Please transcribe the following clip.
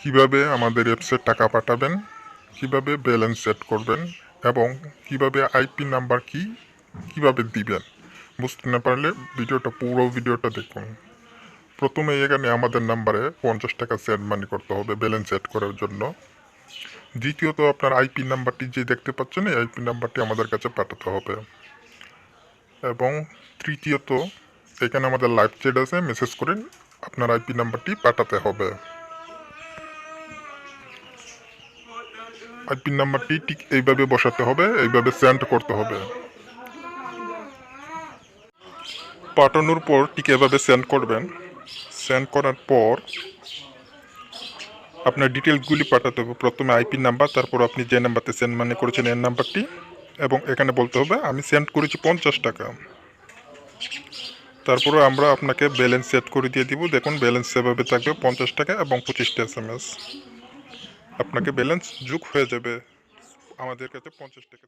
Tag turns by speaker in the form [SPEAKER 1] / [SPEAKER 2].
[SPEAKER 1] কিভাবে আমাদের অ্যাপসে টাকা পাঠাবেন, কিভাবে ব্যালেন্স সেট করবেন এবং কিভাবে আইপি নাম্বার কিভাবে দিবেন। বুঝতে না পারলে পুরো ভিডিওটা দেখুন। প্রথমে এখানে আমাদের নাম্বারে 50 টাকা সেন্ড মানি করতে হবে ব্যালেন্স সেট করার জন্য। দ্বিতীয়ত আপনার আইপি নাম্বারটি যে দেখতে পাচ্ছেন এই আইপি নাম্বারটি আমাদের কাছে পাঠাতে হবে। এবং তৃতীয়ত এখানে আমাদের লাইভ চ্যাট আছে, মেসেজ করে আপনার আইপি নাম্বারটি পাঠাতে হবে। আইপি নাম্বারটি ঠিক এইভাবে বসাতে হবে, এইভাবে সেন্ড করতে হবে। পাঠানোর পর ঠিক এভাবে সেন্ড করবেন। সেন্ড করার পর আপনার ডিটেলসগুলি পাঠাতে হবে। প্রথমে আইপি নাম্বার, তারপর আপনি যে নাম্বারতে সেন্ড মানি করেছেন এর নাম্বারটি, এবং এখানে বলতে হবে আমি সেন্ড করেছি 50 টাকা। তারপরে আমরা আপনাকে ব্যালেন্স সেট করে দিয়ে দিব। দেখুন ব্যালেন্স সেভাবে থাকবে 50 টাকা এবং 25টা SMS। আপনাকে ব্যালেন্স যোগ হয়ে যাবে আমাদের কাছে 50 টাকা।